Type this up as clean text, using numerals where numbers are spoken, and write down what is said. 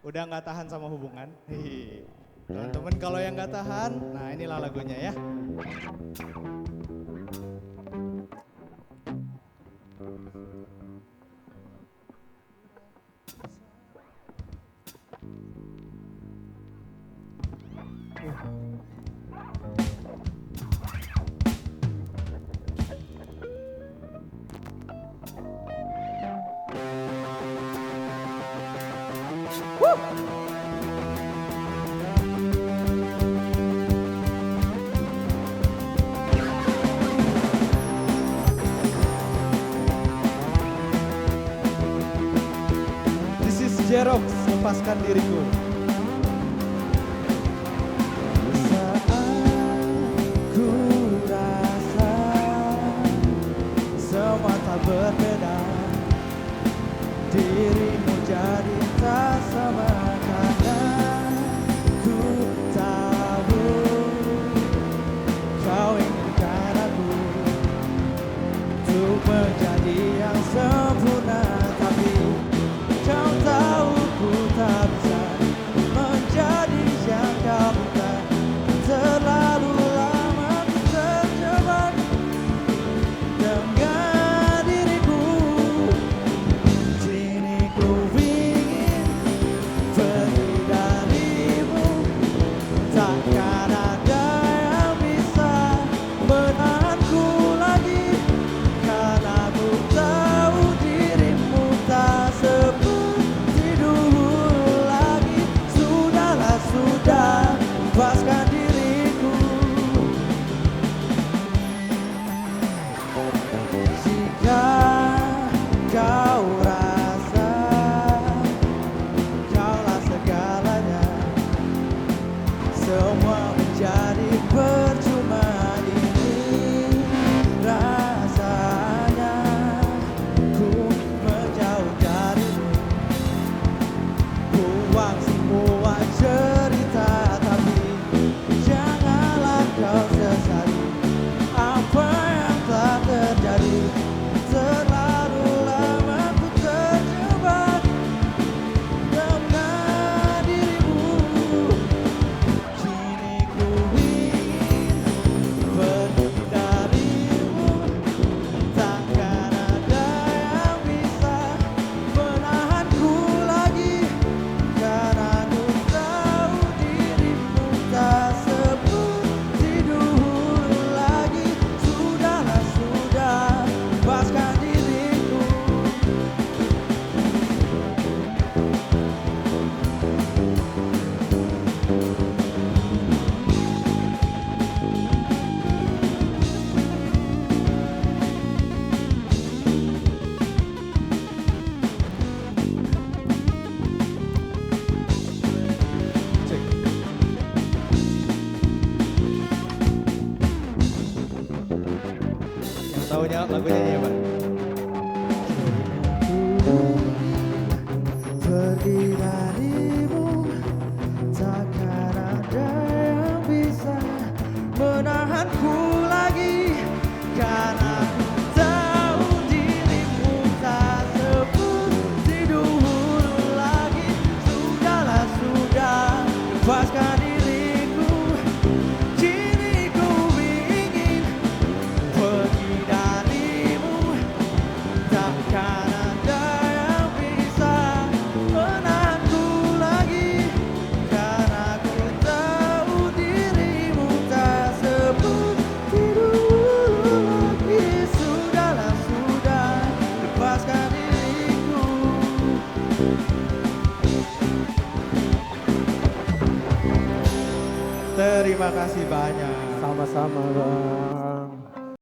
Udah nggak tahan sama hubungan? Teman-teman kalau yang nggak tahan, nah inilah lagunya ya. This is Jerox, lepaskan diriku. Saat ku rasa semua tak berbeda, dirimu jadi tak sama karena ku tahu kau inginkan aku untuk menjadi yang sempurna, tapi kau tahu ku tak bisa menjadi yang kau minta. Terlalu lama ku terjebak dengan diriku. Kini ku ingin pergi darimu, takkan ada yang bisa menahanku lagi, karena ku tahu dirimu tak seperti dulu lagi. Sudahlah, sudah, lepaskan diriku. Jika kau rasa kaulah segalanya, semua menjadi percuma. Ini rasanya ku menjauh darimu, buang semua cerita, tapi janganlah kau sesali apa yang telah terjadi. Terlalu lama ku terjebak dengan dirimu. Kini ku ingin pergi darimu, takkan ada yang bisa menahanku lagi, karena ku tahu dirimu tak seperti dulu lagi. Sudahlah, sudah, lepaskan diriku. Cek. Yang tahunya lagunya ya Pak. Pergi darimu, takkan ada yang bisa menahanku lagi, karena ku tahu dirimu tak seperti dulu lagi. Sudahlah, sudah, lepaskan diriku. Kini ku ingin pergi darimu, takkan ada yang bisa menahanku lagi, karena ku tahu dirimu tak seperti dulu lagi. Sudahlah, sudah, lepaskan diriku. Terima kasih banyak. Sama-sama, Bang.